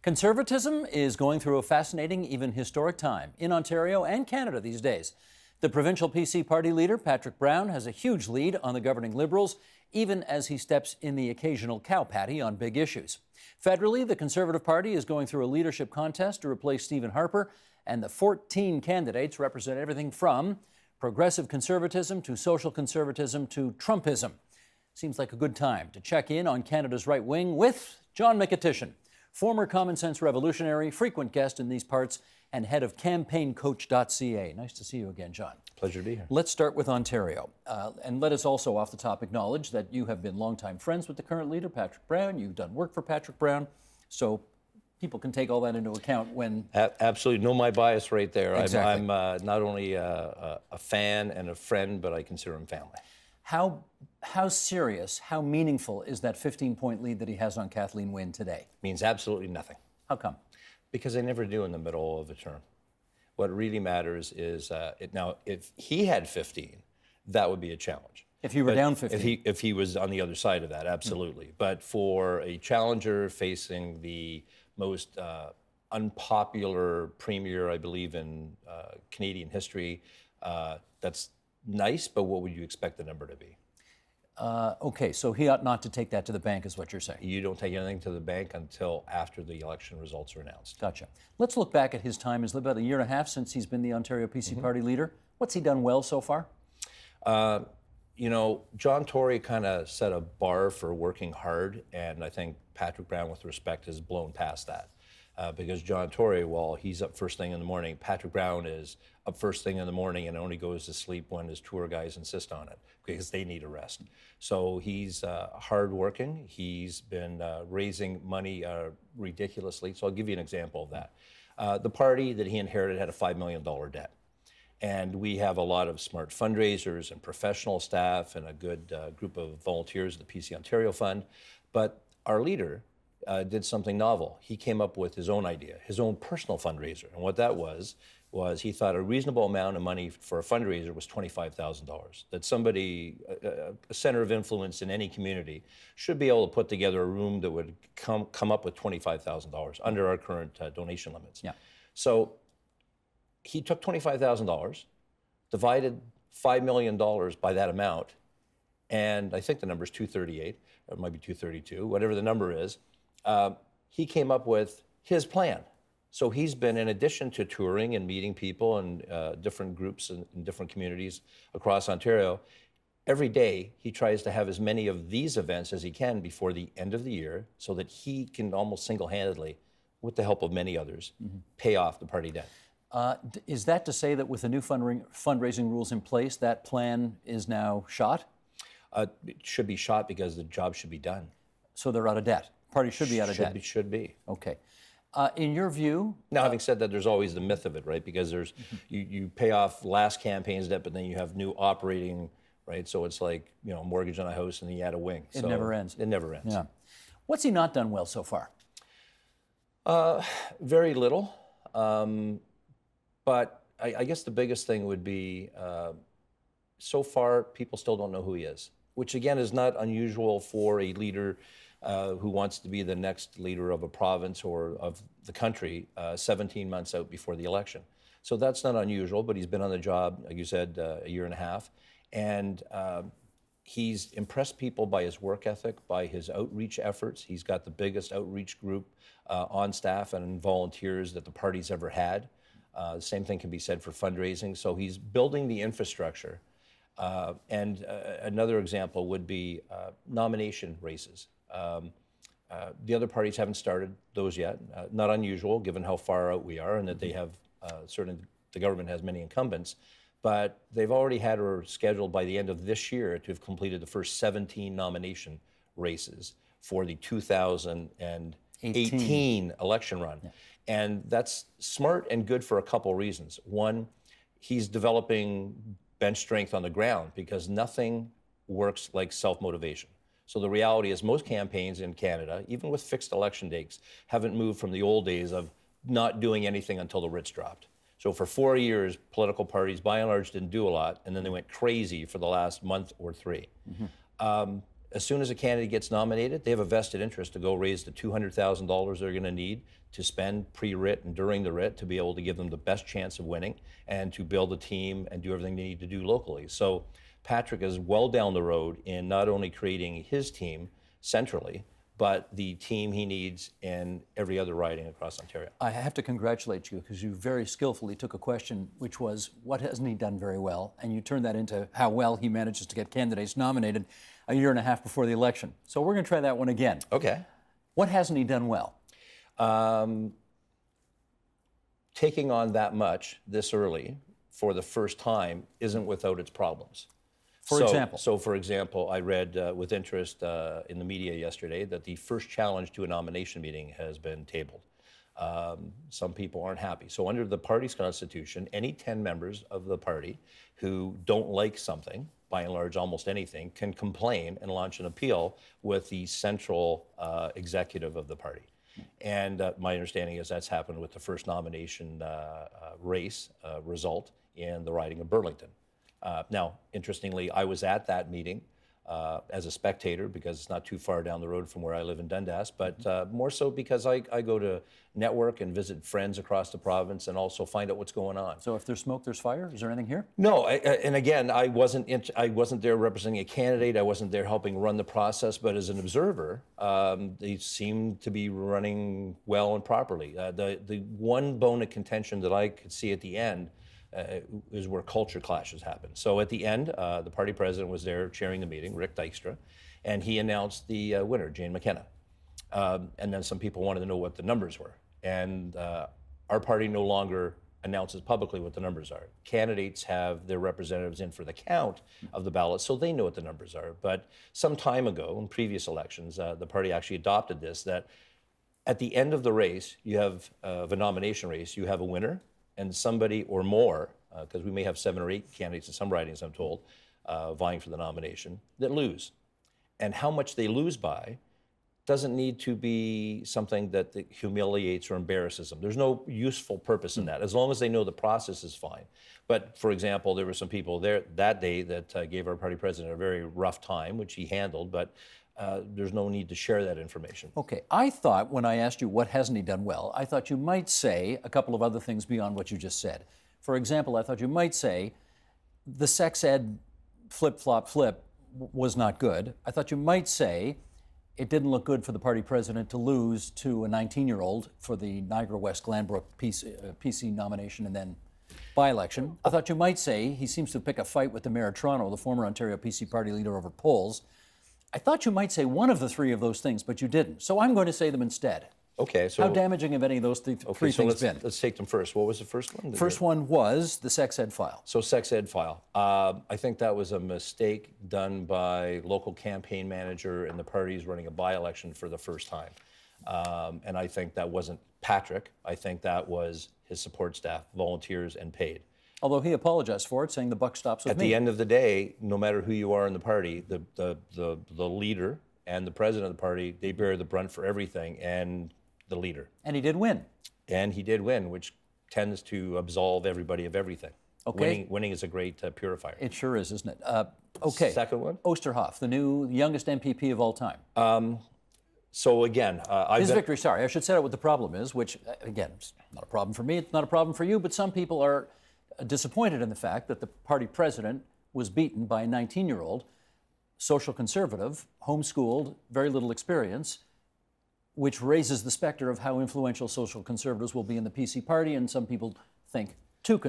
Conservatism is going through a fascinating, even historic time in Ontario and Canada these days. The provincial PC party leader, Patrick Brown, has a huge lead on the governing Liberals, even as he steps in the occasional cow patty on big issues. Federally, the Conservative Party is going through a leadership contest to replace Stephen Harper, and the 14 candidates represent everything from progressive conservatism to social conservatism to Trumpism. Seems like a good time to check in on Canada's right wing with John Mykytyshyn, former Common Sense revolutionary, frequent guest in these parts, and head of campaigncoach.ca. Nice to see you again, John. Pleasure to be here. Let's start with Ontario. And let us also, off the top, acknowledge that you have been longtime friends with the current leader, Patrick Brown. You've done work for Patrick Brown. So people can take all that into account when... Absolutely. Know my bias right there. Exactly. I'm not only a fan and a friend, but I consider him family. How serious, how meaningful is that 15-point lead that he has on Kathleen Wynne today? Means absolutely nothing. How come? Because they never do in the middle of a term. What really matters is, now, if he had 15, that would be a challenge. If you were down 15? If he was on the other side of that, absolutely. Mm-hmm. But for a challenger facing the most unpopular premier, I believe, in Canadian history, that's nice, but what would you expect the number to be? Okay, so he ought not to take that to the bank, is what you're saying. You don't take anything to the bank until after the election results are announced. Gotcha. Let's look back at his time. It's about a year and a half since he's been the Ontario PC party leader. What's he done well so far? You know, John Tory kind of set a bar for working hard, and I think Patrick Brown, with respect, has blown past that. Because John Tory, while he's up first thing in the morning, Patrick Brown is up first thing in the morning and only goes to sleep when his tour guys insist on it because they need a rest. So he's hardworking. He's been raising money ridiculously. So I'll give you an example of that. The party that he inherited had a $5 million debt. And we have a lot of smart fundraisers and professional staff and a good group of volunteers at the PC Ontario Fund. But our leader did something novel. He came up with his own idea, his own personal fundraiser. And what that was he thought a reasonable amount of money for a fundraiser was $25,000. That somebody, a center of influence in any community, should be able to put together a room that would come up with $25,000 under our current donation limits. Yeah. So he took $25,000, divided $5 million by that amount, and I think the number is 238, or it might be 232, whatever the number is. He came up with his plan. So he's been, in addition to touring and meeting people and different groups in different communities across Ontario, every day he tries to have as many of these events as he can before the end of the year so that he can almost single-handedly, with the help of many others, pay off the party debt. Is that to say that with the new fundraising rules in place, that plan is now shot? It should be shot because the job should be done. So they're out of debt? Party should be out of debt? Should be. Okay. In your view... Now, having said that, there's always the myth of it, right? Because there's you pay off last campaign's debt, but then you have new operating, right? So it's like, you know, mortgage on a house and then you add a wing. It never ends. It never ends. Yeah. What's he not done well so far? Very little. But I guess the biggest thing would be, so far, people still don't know who he is, which again is not unusual for a leader who wants to be the next leader of a province or of the country 17 months out before the election. So that's not unusual, but he's been on the job, like you said, a year and a half. And he's impressed people by his work ethic, by his outreach efforts. He's got the biggest outreach group on staff and volunteers that the party's ever had. The same thing can be said for fundraising. So he's building the infrastructure. And another example would be nomination races. The other parties haven't started those yet. Not unusual, given how far out we are and that they have, certainly the government has many incumbents. But they've already had her scheduled by the end of this year to have completed the first 17 nomination races for the 2018 election run. Yeah. And that's smart and good for a couple reasons. One, he's developing bench strength on the ground because nothing works like self-motivation. So the reality is most campaigns in Canada, even with fixed election dates, haven't moved from the old days of not doing anything until the writs dropped. So for 4 years, political parties, by and large, didn't do a lot, and then they went crazy for the last month or three. as soon as a candidate gets nominated, they have a vested interest to go raise the $200,000 they're going to need to spend pre-writ and during the writ to be able to give them the best chance of winning and to build a team and do everything they need to do locally. So Patrick is well down the road in not only creating his team centrally, but the team he needs in every other riding across Ontario. I have to congratulate you because you very skillfully took a question which was, what hasn't he done very well? And you turned that into how well he manages to get candidates nominated a year and a half before the election. So we're going to try that one again. Okay. What hasn't he done well? Taking on that much this early for the first time isn't without its problems. For example? So, for example, I read with interest in the media yesterday that the first challenge to a nomination meeting has been tabled. Some people aren't happy. So under the party's constitution, any 10 members of the party who don't like something, by and large almost anything, can complain and launch an appeal with the central executive of the party. And my understanding is that's happened with the first nomination race result in the riding of Burlington. Now, interestingly, I was at that meeting as a spectator because it's not too far down the road from where I live in Dundas, but more so because I go to network and visit friends across the province and also find out what's going on. So if there's smoke, there's fire? Is there anything here? No, and again, I wasn't there representing a candidate. I wasn't there helping run the process, but as an observer, they seem to be running well and properly. The one bone of contention that I could see at the end is where culture clashes happen. So at the end, the party president was there chairing the meeting, Rick Dykstra, and he announced the winner, Jane McKenna. And then some people wanted to know what the numbers were. And our party no longer announces publicly what the numbers are. Candidates have their representatives in for the count of the ballots, so they know what the numbers are. But some time ago, in previous elections, the party actually adopted this, that at the end of the race, you have of a nomination race, you have a winner, and somebody or more, because we may have 7 or 8 candidates in some ridings, I'm told, vying for the nomination, that lose. And how much they lose by doesn't need to be something that humiliates or embarrasses them. There's no useful purpose in that, as long as they know the process is fine. But, for example, there were some people there that day that gave our party president a very rough time, which he handled, but there's no need to share that information. Okay, I thought when I asked you what hasn't he done well, I thought you might say a couple of other things beyond what you just said. For example, I thought you might say the sex ed flip-flop-flip was not good. I thought you might say it didn't look good for the party president to lose to a 19-year-old for the Niagara West Glanbrook PC nomination and then by-election. I thought you might say he seems to pick a fight with the mayor of Toronto, the former Ontario PC party leader, over polls. I thought you might say one of the 3 of those things, but you didn't. So I'm going to say them instead. Okay, so... How damaging have any of those three things been? Let's take them first. What was the first one? First one was the sex ed file. So sex ed file. I think that was a mistake done by local campaign manager and the parties running a by-election for the first time. And I think that wasn't Patrick. I think that was his support staff, volunteers and paid. Although he apologized for it, saying the buck stops with me. At the end of the day, no matter who you are in the party, the leader and the president of the party, they bear the brunt for everything, and the leader. And he did win. And he did win, which tends to absolve everybody of everything. Okay. Winning is a great purifier. It sure is, isn't it? Okay. Second one? Oosterhoff, the youngest MPP of all time. So again, his victory, sorry, I should say what the problem is, which, again, it's not a problem for me, it's not a problem for you, but some people are disappointed in the fact that the party president was beaten by a 19-year-old, social conservative, homeschooled, very little experience, which raises the specter of how influential social conservatives will be in the PC party, and some people think too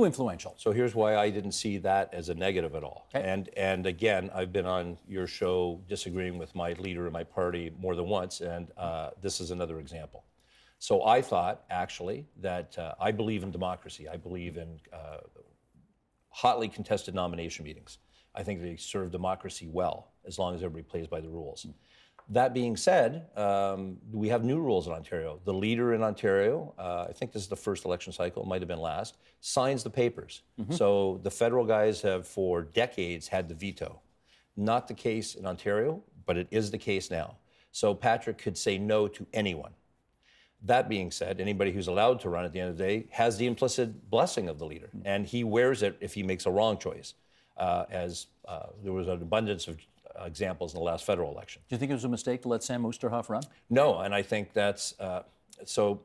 influential. So here's why I didn't see that as a negative at all. Okay. And again, I've been on your show disagreeing with my leader in my party more than once, and this is another example. So I thought, actually, that I believe in democracy. I believe in hotly contested nomination meetings. I think they serve democracy well, as long as everybody plays by the rules. That being said, we have new rules in Ontario. The leader in Ontario, I think this is the first election cycle, it might have been last, signs the papers. So the federal guys have for decades had the veto. Not the case in Ontario, but it is the case now. So Patrick could say no to anyone. That being said, anybody who's allowed to run at the end of the day has the implicit blessing of the leader, and he wears it if he makes a wrong choice. There was an abundance of examples in the last federal election. Do you think it was a mistake to let Sam Oosterhoff run? No, and I think that's, so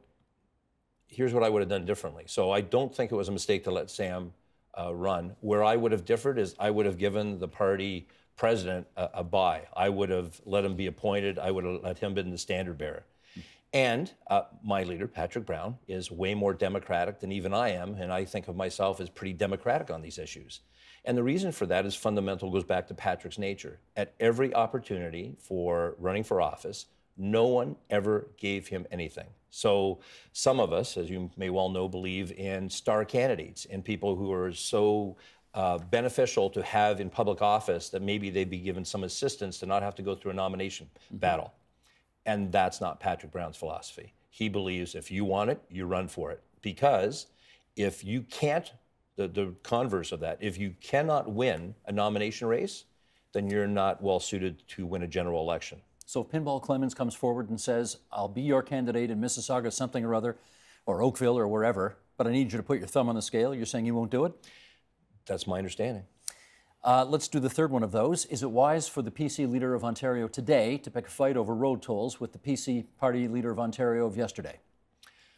here's what I would have done differently. So I don't think it was a mistake to let Sam run. Where I would have differed is I would have given the party president a bye. I would have let him be appointed. I would have let him be the standard bearer. And my leader, Patrick Brown, is way more democratic than even I am, and I think of myself as pretty democratic on these issues. And the reason for that is fundamental, goes back to Patrick's nature. At every opportunity for running for office, no one ever gave him anything. So some of us, as you may well know, believe in star candidates and people who are so beneficial to have in public office that maybe they'd be given some assistance to not have to go through a nomination battle. And that's not Patrick Brown's philosophy. He believes if you want it, you run for it. Because if you can't, the converse of that, if you cannot win a nomination race, then you're not well suited to win a general election. So if Pinball Clemens comes forward and says, I'll be your candidate in Mississauga, something or other, or Oakville or wherever, but I need you to put your thumb on the scale, you're saying you won't do it? That's my understanding. Let's do the third one of those. Is it wise for the PC leader of Ontario today to pick a fight over road tolls with the PC party leader of Ontario of yesterday?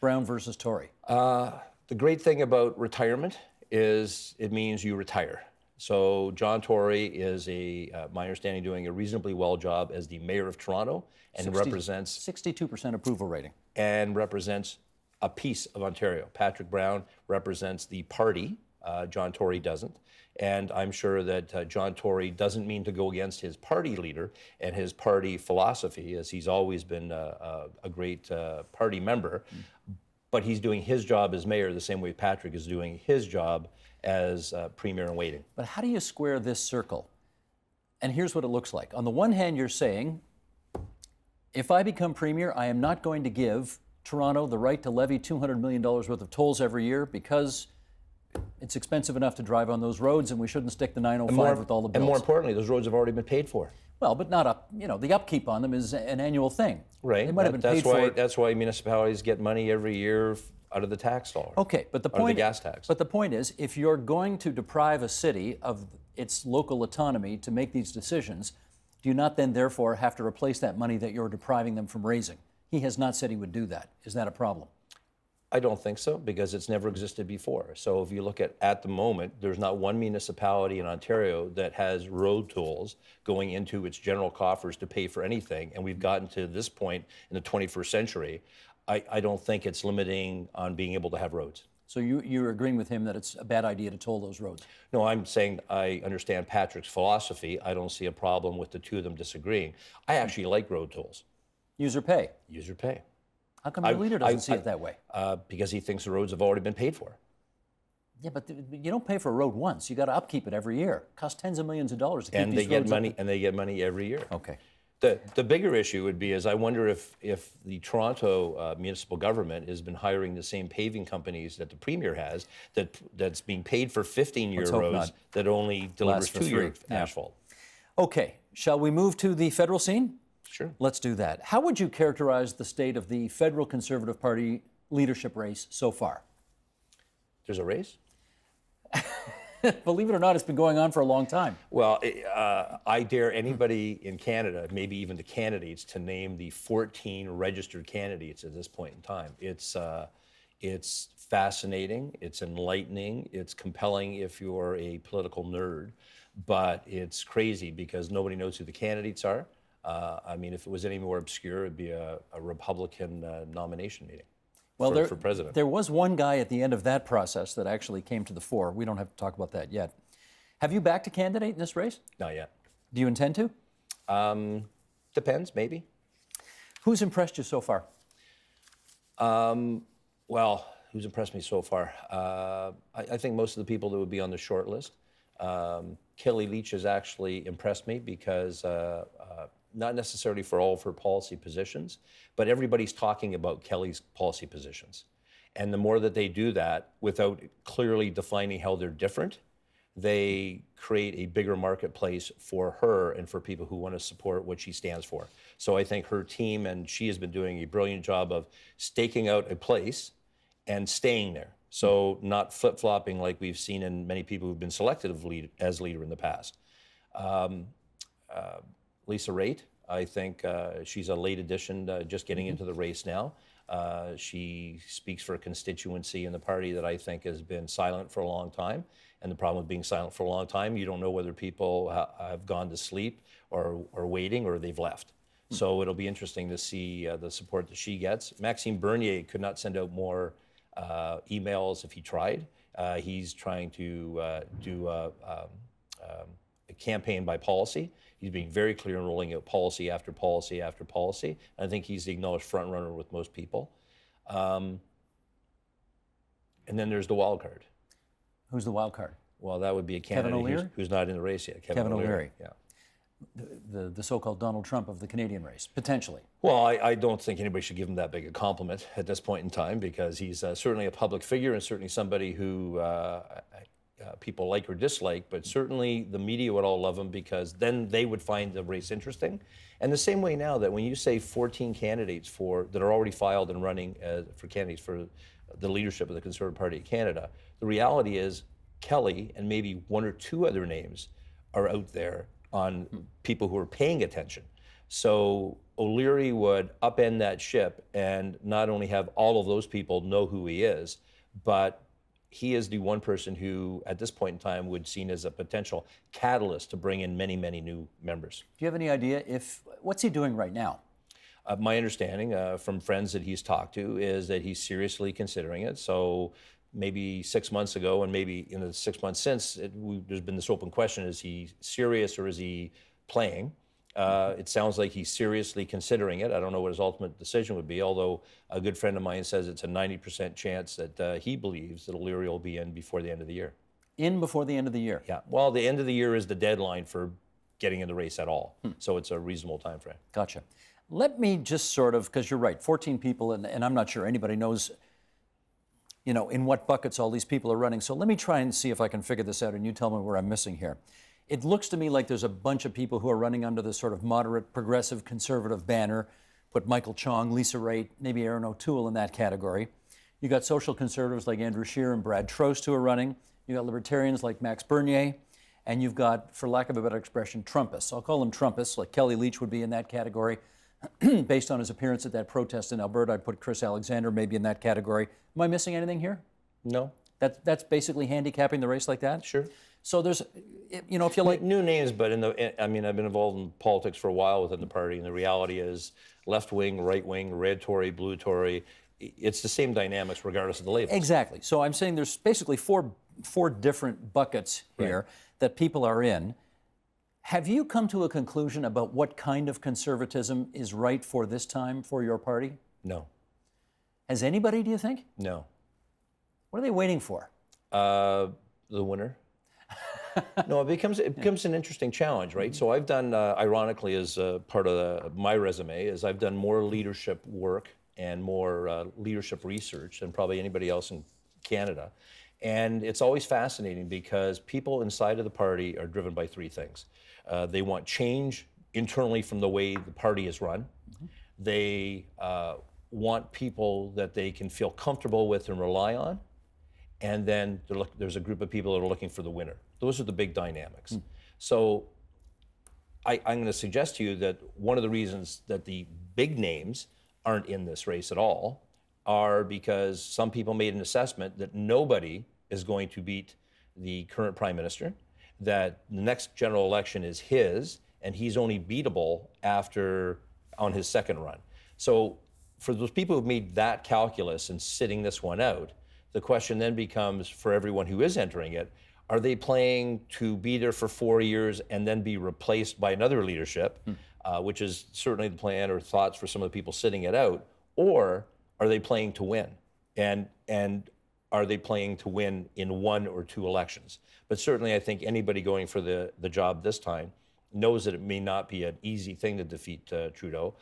Brown versus Tory. The great thing about retirement is it means you retire. So John Tory is, my understanding, doing a reasonably well job as the mayor of Toronto and represents 62% approval rating. And represents a piece of Ontario. Patrick Brown represents the party. John Tory doesn't. And I'm sure that John Tory doesn't mean to go against his party leader and his party philosophy, as he's always been a great party member. But he's doing his job as mayor the same way Patrick is doing his job as premier in waiting. But how do you square this circle? And here's what it looks like. On the one hand, you're saying, if I become premier, I am not going to give Toronto the right to levy $200 million worth of tolls every year because it's expensive enough to drive on those roads, and we shouldn't stick the 905 with all the bills. And more importantly, those roads have already been paid for. Well, but not up. You know, the upkeep on them is an annual thing. Right. They might have been paid for. That's why municipalities get money every year out of the tax dollar. Okay, but the out of point. the gas tax. But the point is, if you're going to deprive a city of its local autonomy to make these decisions, do you not then therefore have to replace that money that you're depriving them from raising? He has not said he would do that. Is that a problem? I don't think so, because it's never existed before. So if you look at the moment, there's not one municipality in Ontario that has road tolls going into its general coffers to pay for anything. And we've gotten to this point in the 21st century. I don't think it's limiting on being able to have roads. So you're agreeing with him that it's a bad idea to toll those roads? No, I'm saying I understand Patrick's philosophy. I don't see a problem with the two of them disagreeing. I actually like road tolls. User pay? User pay. How come your leader doesn't see it that way? Because he thinks the roads have already been paid for. Yeah, but you don't pay for a road once. You got to upkeep it every year. It costs tens of millions of dollars to keep And these roads up. And they get money every year. Okay. The bigger issue would be is I wonder if the Toronto municipal government has been hiring the same paving companies that the premier has, that's being paid for 15-year roads not. that only delivers Lasts for 2-year 3. Yeah. asphalt. Okay, shall we move to the federal scene? Sure. Let's do that. How would you characterize the state of the federal Conservative Party leadership race so far? There's a race? Believe it or not, it's been going on for a long time. Well, I dare anybody in Canada, maybe even the candidates, to name the 14 registered candidates at this point in time. It's fascinating, it's enlightening, it's compelling if you're a political nerd, but it's crazy because nobody knows who the candidates are. I mean, if it was any more obscure, it'd be a Republican nomination meeting. Well, for president. There was one guy at the end of that process that actually came to the fore. We don't have to talk about that yet. Have you backed a candidate in this race? Not yet. Do you intend to? Depends, maybe. Who's impressed you so far? Well, who's impressed me so far? I think most of the people that would be on the short list. Kelly Leitch has actually impressed me because not necessarily for all of her policy positions, but everybody's talking about Kelly's policy positions. And the more that they do that without clearly defining how they're different, they create a bigger marketplace for her and for people who want to support what she stands for. So I think her team and she has been doing a brilliant job of staking out a place and staying there. So not flip-flopping like we've seen in many people who've been selected as leader in the past. Lisa Raitt. I think she's a late addition, just getting into the race now. She speaks for a constituency in the party that I think has been silent for a long time. And the problem with being silent for a long time, you don't know whether people have gone to sleep or waiting or they've left. So it'll be interesting to see the support that she gets. Maxime Bernier could not send out more emails if he tried. He's trying to do a campaign by policy. He's being very clear in rolling out policy after policy after policy. I think he's the acknowledged front runner with most people. And then there's the wild card. Who's the wild card? Well, that would be a candidate who's not in the race yet. Kevin O'Leary. Yeah. The so-called Donald Trump of the Canadian race, potentially. Well, I don't think anybody should give him that big a compliment at this point in time, because he's certainly a public figure and certainly somebody who people like or dislike, but certainly the media would all love him because then they would find the race interesting. And the same way now that when you say 14 candidates that are already filed and running for candidates for the leadership of the Conservative Party of Canada, the reality is Kelly and maybe one or two other names are out there on people who are paying attention. So O'Leary would upend that ship and not only have all of those people know who he is, but he is the one person who, at this point in time, would be seen as a potential catalyst to bring in many, many new members. Do you have any idea what's he doing right now? My understanding from friends that he's talked to is that he's seriously considering it. So maybe 6 months ago, and maybe in the 6 months since, there's been this open question: is he serious or is he playing? It sounds like he's seriously considering it. I don't know what his ultimate decision would be, although a good friend of mine says it's a 90% chance that he believes that O'Leary will be in before the end of the year. In before the end of the year? Yeah. Well, the end of the year is the deadline for getting in the race at all. So it's a reasonable time frame. Gotcha. Let me just sort of, because you're right, 14 people, and I'm not sure anybody knows, in what buckets all these people are running. So let me try and see if I can figure this out, and you tell me where I'm missing here. It looks to me like there's a bunch of people who are running under the sort of moderate, progressive, conservative banner. Put Michael Chong, Lisa Raitt, maybe Aaron O'Toole in that category. You got social conservatives like Andrew Scheer and Brad Trost who are running. You got libertarians like Max Bernier. And you've got, for lack of a better expression, Trumpists. I'll call them Trumpists, like Kelly Leitch would be in that category. Based on his appearance at that protest in Alberta, I'd put Chris Alexander maybe in that category. Am I missing anything here? No. That's basically handicapping the race like that? Sure. So there's, if you like... New names, but I've been involved in politics for a while within the party, and the reality is left wing, right wing, red Tory, blue Tory, it's the same dynamics regardless of the label. Exactly. So I'm saying there's basically four different buckets here that people are in. Have you come to a conclusion about what kind of conservatism is right for this time for your party? No. Has anybody, do you think? No. What are they waiting for? The winner. No, it becomes an interesting challenge, right? So I've done, ironically, as part of my resume, is I've done more leadership work and more leadership research than probably anybody else in Canada. And it's always fascinating because people inside of the party are driven by three things. They want change internally from the way the party is run. Mm-hmm. They want people that they can feel comfortable with and rely on. And then there's a group of people that are looking for the winner. Those are the big dynamics. So I'm going to suggest to you that one of the reasons that the big names aren't in this race at all are because some people made an assessment that nobody is going to beat the current prime minister, that the next general election is his, and he's only beatable on his second run. So for those people who've made that calculus and sitting this one out, the question then becomes, for everyone who is entering it, are they playing to be there for 4 years and then be replaced by another leadership, which is certainly the plan or thoughts for some of the people sitting it out, or are they playing to win? And are they playing to win in 1 or 2 elections? But certainly I think anybody going for the job this time knows that it may not be an easy thing to defeat Trudeau.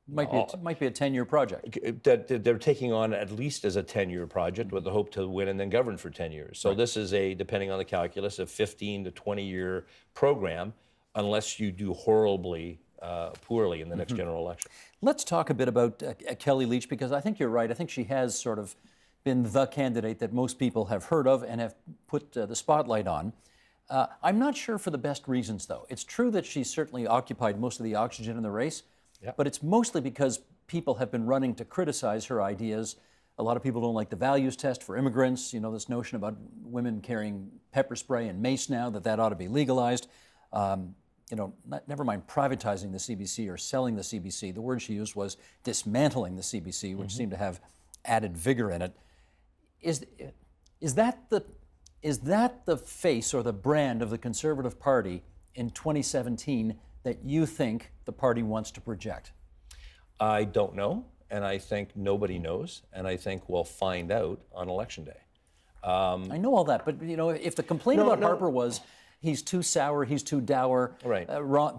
Might be a 10-year project. That they're taking on at least as a 10-year project with the hope to win and then govern for 10 years. So this is depending on the calculus, a 15 to 20-year program, unless you do horribly poorly in the next general election. Let's talk a bit about Kelly Leitch, because I think you're right. I think she has sort of been the candidate that most people have heard of and have put the spotlight on. I'm not sure for the best reasons, though. It's true that she's certainly occupied most of the oxygen in the race, but it's mostly because people have been running to criticize her ideas. A lot of people don't like the values test for immigrants, this notion about women carrying pepper spray and mace now, that ought to be legalized. Never mind privatizing the CBC or selling the CBC. The word she used was dismantling the CBC, which seemed to have added vigor in it. Is that the face or the brand of the Conservative Party in 2017 that you think the party wants to project? I don't know, and I think nobody knows, and I think we'll find out on Election Day. I know all that, but if the complaint about Harper was he's too sour, he's too dour, right.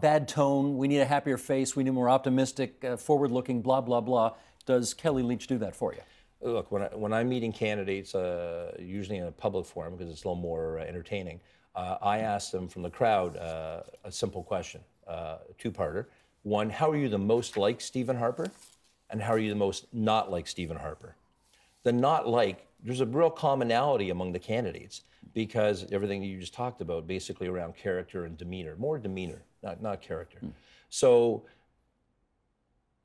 Bad tone, we need a happier face, we need more optimistic, forward-looking, blah, blah, blah, does Kelly Leitch do that for you? Look, when I'm meeting candidates, usually in a public forum, because it's a little more entertaining, I ask them from the crowd a simple question, two-parter. One, how are you the most like Stephen Harper? And how are you the most not like Stephen Harper? The not like, there's a real commonality among the candidates because everything you just talked about, basically around character and demeanor, more demeanor, not character. So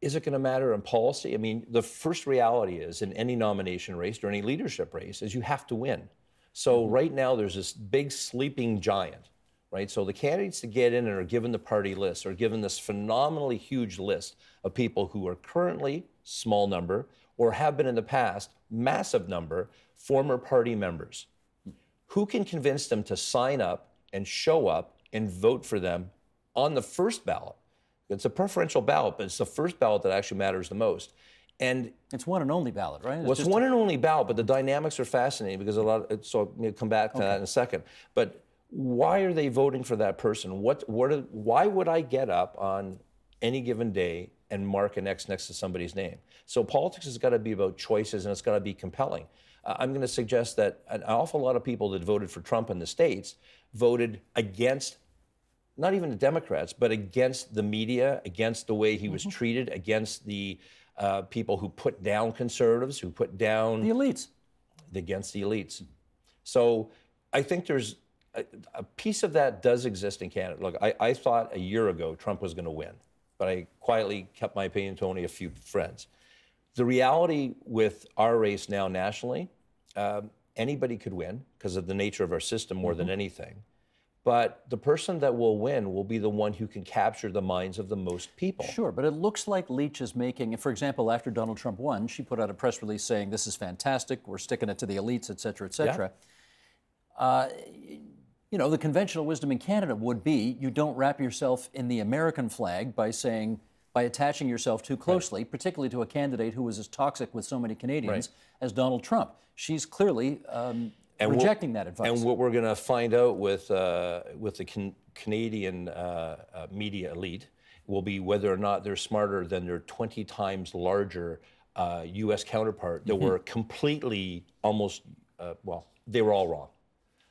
is it going to matter in policy? I mean, the first reality is in any nomination race or any leadership race is you have to win. So right now there's this big sleeping giant, right? So the candidates that get in and are given the party list are given this phenomenally huge list of people who are currently small number or have been in the past massive number former party members. Who can convince them to sign up and show up and vote for them on the first ballot? It's a preferential ballot, but it's the first ballot that actually matters the most. And it's one and only ballot, right? It's one and only ballot, but the dynamics are fascinating because so I'll come back to that in a second. But why are they voting for that person? Why would I get up on any given day and mark an X next to somebody's name? So politics has got to be about choices and it's got to be compelling. I'm going to suggest that an awful lot of people that voted for Trump in the States voted against, not even the Democrats, but against the media, against the way he was treated, against the people who put down conservatives, who put down the elites. Against the elites. So I think there's a piece of that does exist in Canada. Look, I thought a year ago Trump was going to win, but I quietly kept my opinion to only a few friends. The reality with our race now nationally, anybody could win because of the nature of our system more than anything. But the person that will win will be the one who can capture the minds of the most people. Sure, but it looks like Leitch is making, for example, after Donald Trump won, she put out a press release saying, this is fantastic, we're sticking it to the elites, et cetera, et cetera. Yeah. The conventional wisdom in Canada would be you don't wrap yourself in the American flag by attaching yourself too closely, particularly to a candidate who was as toxic with so many Canadians as Donald Trump. She's clearly rejecting that advice. And what we're going to find out with the Canadian media elite will be whether or not they're smarter than their 20 times larger U.S. counterpart that were completely they were all wrong.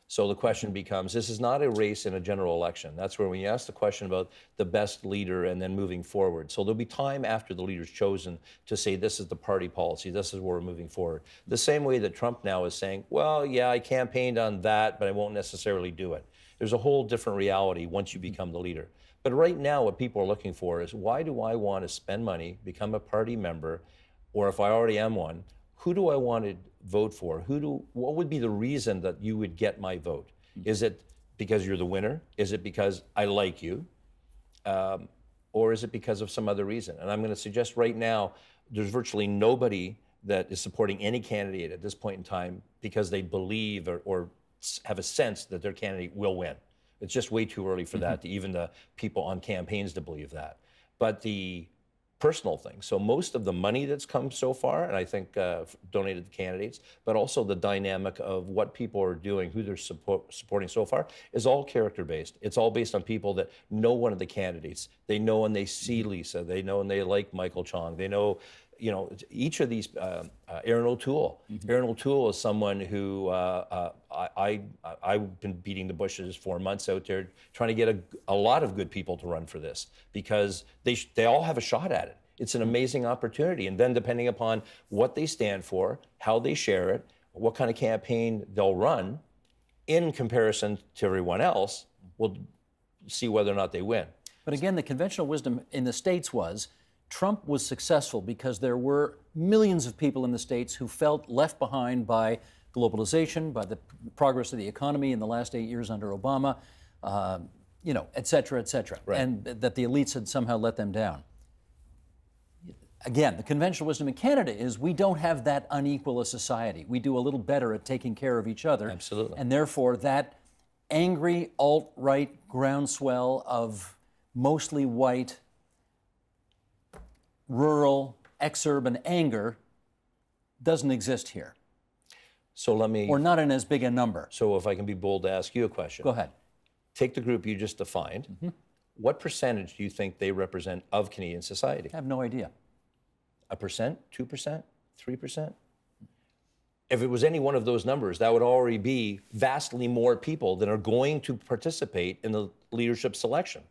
So the question becomes, this is not a race in a general election. That's where when you ask the question about the best leader and then moving forward. So there'll be time after the leader's chosen to say, this is the party policy, this is where we're moving forward. The same way that Trump now is saying, well, yeah, I campaigned on that, but I won't necessarily do it. There's a whole different reality once you become the leader. But right now, what people are looking for is, why do I want to spend money, become a party member, or if I already am one, who do I want to vote for? What would be the reason that you would get my vote? Is it because you're the winner? Is it because I like you? Or is it because of some other reason? And I'm going to suggest right now, there's virtually nobody that is supporting any candidate at this point in time because they believe or have a sense that their candidate will win. It's just way too early for that, to even the people on campaigns to believe that. But the personal thing. So most of the money that's come so far, and I think donated to candidates, but also the dynamic of what people are doing, who they're supporting so far, is all character-based. It's all based on people that know one of the candidates. They know and they see Lisa. They know and they like Michael Chong. They know, each of these, Aaron O'Toole. Aaron O'Toole is someone who I've been beating the bushes 4 months out there trying to get a lot of good people to run for this because they all have a shot at it. It's an amazing opportunity. And then depending upon what they stand for, how they share it, what kind of campaign they'll run, in comparison to everyone else, we'll see whether or not they win. But again, the conventional wisdom in the States was Trump was successful because there were millions of people in the States who felt left behind by globalization, by the progress of the economy in the last 8 years under Obama, et cetera, et cetera, Right. and that the elites had somehow let them down. Again, the conventional wisdom in Canada is we don't have that unequal a society. We do a little better at taking care of each other. Absolutely. And therefore, that angry alt-right groundswell of mostly white, rural, exurban anger doesn't exist here, So let me, or not in as big a number. so if I can be bold to ask you a question. Go ahead. Take the group you just defined. What percentage do you think they represent of Canadian society? I have no idea. 1%, 2%, 3%? If it was any one of those numbers, that would already be vastly more people that are going to participate in the leadership selection.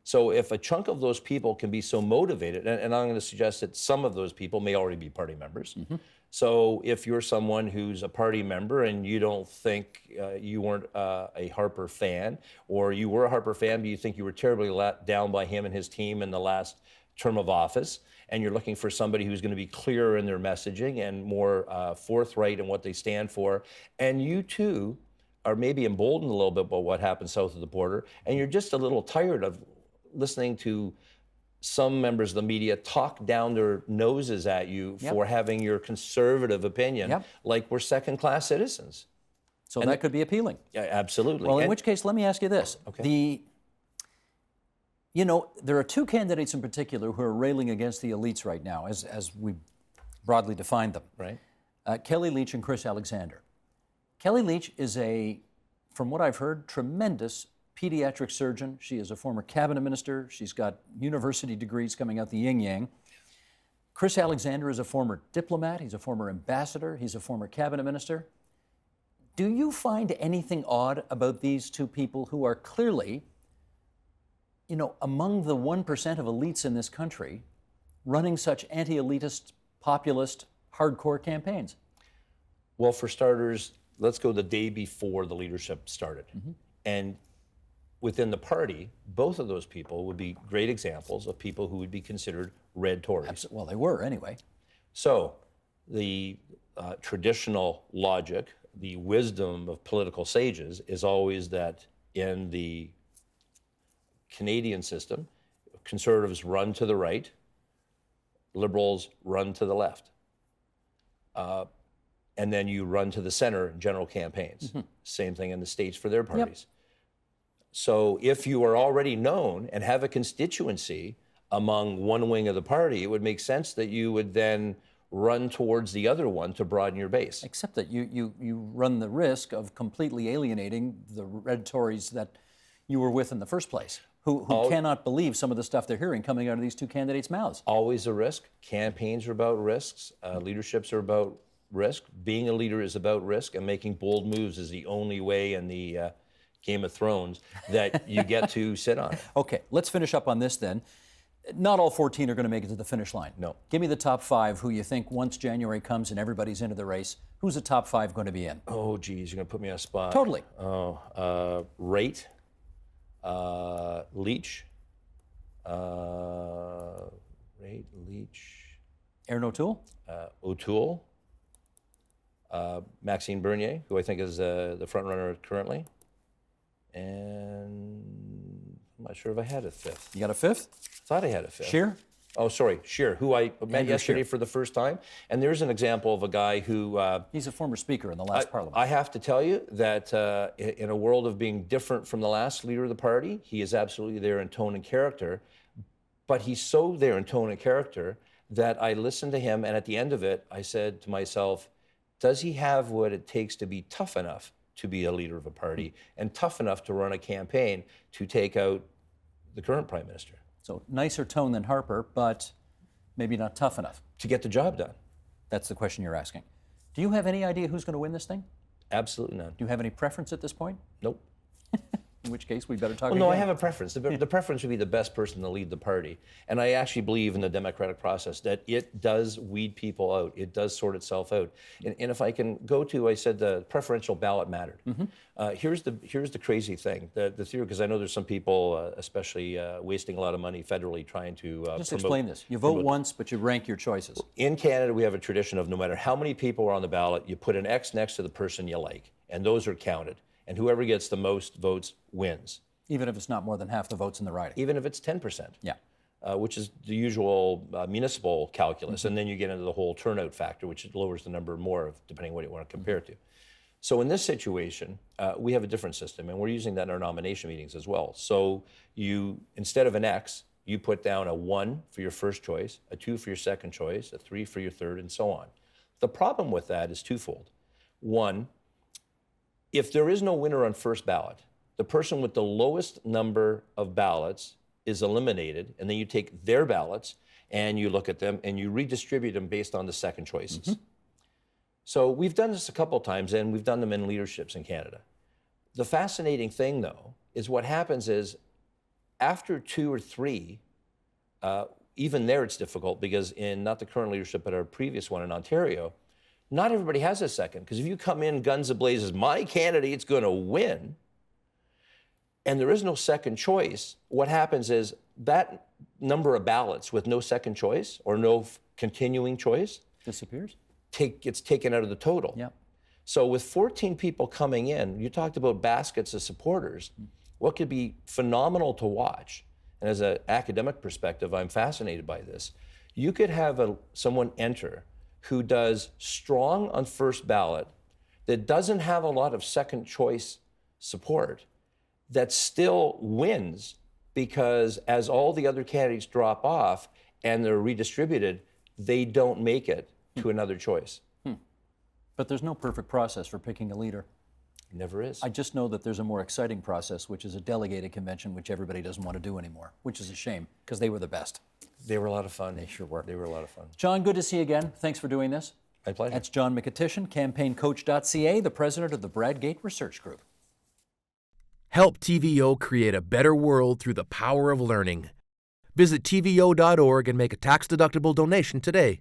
So if a chunk of those people can be so motivated, and I'm going to suggest that some of those people may already be party members. So if you're someone who's a party member and you don't think you weren't a Harper fan, or you were a Harper fan, but you think you were terribly let down by him and his team in the last term of office, and you're looking for somebody who's going to be clearer in their messaging and more forthright in what they stand for, and you too are maybe emboldened a little bit by what happened south of the border, and you're just a little tired of listening to some members of the media talk down their noses at you for having your conservative opinion, like we're second-class citizens. So that could be appealing. Yeah, absolutely. Well, in which case, let me ask you this. Okay. There are two candidates in particular who are railing against the elites right now, as we broadly defined them. Right. Kelly Leitch and Chris Alexander. Kelly Leitch is from what I've heard, tremendous pediatric surgeon. She is a former cabinet minister. She's got university degrees coming out the yin-yang. Chris Alexander is a former diplomat. He's a former ambassador. He's a former cabinet minister. Do you find anything odd about these two people who are clearly, among the 1% of elites in this country running such anti-elitist, populist, hardcore campaigns? Well, for starters, let's go the day before the leadership started. And within the party, both of those people would be great examples of people who would be considered red Tories. Well, they were anyway. So the traditional logic, the wisdom of political sages is always that in the Canadian system, Conservatives run to the right, Liberals run to the left. And then you run to the center in general campaigns. Same thing in the States for their parties. So if you are already known and have a constituency among one wing of the party, it would make sense that you would then run towards the other one to broaden your base. Except that you run the risk of completely alienating the red Tories that you were with in the first place, who cannot believe some of the stuff they're hearing coming out of these two candidates' mouths. Always a risk. Campaigns are about risks. Leaderships are about risk. Being a leader is about risk, and making bold moves is the only way in the Game of Thrones that you get to sit on. Okay, let's finish up on this then. Not all 14 are going to make it to the finish line. No. Give me the top 5 who you think once January comes and everybody's into the race, who's the top 5 going to be in? Oh, geez, you're going to put me on a spot. Totally. Wright, Leitch, Leitch, Aaron O'Toole? O'Toole, Maxime Bernier, who I think is the front runner currently, and I'm not sure if I had a fifth. You got a fifth? Thought I had a fifth. Scheer? Oh, sorry, Scheer, who I met Andrew yesterday Scheer. for the first time. And there's an example of a guy who... He's a former speaker in the last parliament. I have to tell you that in a world of being different from the last leader of the party, he is absolutely there in tone and character. But he's so there in tone and character that I listened to him, and at the end of it, I said to myself, does he have what it takes to be tough enough to be a leader of a party and tough enough to run a campaign to take out the current prime minister? So nicer tone than Harper, but maybe not tough enough. To get the job done. That's the question you're asking. Do you have any idea who's going to win this thing? Absolutely none. Do you have any preference at this point? Nope. in which case we better talk Well, no, I again. have a preference. The preference would be the best person to lead the party. And I actually believe in the democratic process that it does weed people out. It does sort itself out. And if I can go to, I said the preferential ballot mattered. Here's the crazy thing, the theory, because I know there's some people, especially wasting a lot of money federally trying to Just explain this. You vote once, but you rank your choices. In Canada, we have a tradition of no matter how many people are on the ballot, you put an X next to the person you like, and those are counted. And whoever gets the most votes wins. Even if it's not more than half the votes in the riding. Even if it's 10%. Yeah. Which is the usual municipal calculus. And then you get into the whole turnout factor, which lowers the number more, depending on what you want to compare it to. So in this situation, we have a different system, and we're using that in our nomination meetings as well. So you, instead of an X, you put down a 1 for your first choice, a 2 for your second choice, a 3 for your third, and so on. The problem with that is twofold. One, if there is no winner on first ballot, the person with the lowest number of ballots is eliminated, and then you take their ballots and you look at them and you redistribute them based on the second choices. So we've done this a couple of times, and we've done them in leaderships in Canada. The fascinating thing, though, is what happens is after 2 or 3, even there it's difficult because in not the current leadership, but our previous one in Ontario, not everybody has a second, because if you come in guns a-blazes, my candidate's going to win, and there is no second choice, what happens is that number of ballots with no second choice or no continuing choice Disappears? gets taken out of the total. Yeah. So with 14 people coming in, you talked about baskets of supporters. What could be phenomenal to watch, and as an academic perspective, I'm fascinated by this. You could have someone enter who does strong on first ballot, that doesn't have a lot of second choice support, that still wins because as all the other candidates drop off and they're redistributed, they don't make it to another choice. But there's no perfect process for picking a leader. Never is. I just know that there's a more exciting process, which is a delegated convention, which everybody doesn't want to do anymore, which is a shame, because they were the best. They were a lot of fun. They sure were. They were a lot of fun. John, good to see you again. Thanks for doing this. My pleasure. That's John Mykytyshyn, campaigncoach.ca, the president of the Bradgate Research Group. Help TVO create a better world through the power of learning. Visit TVO.org and make a tax-deductible donation today.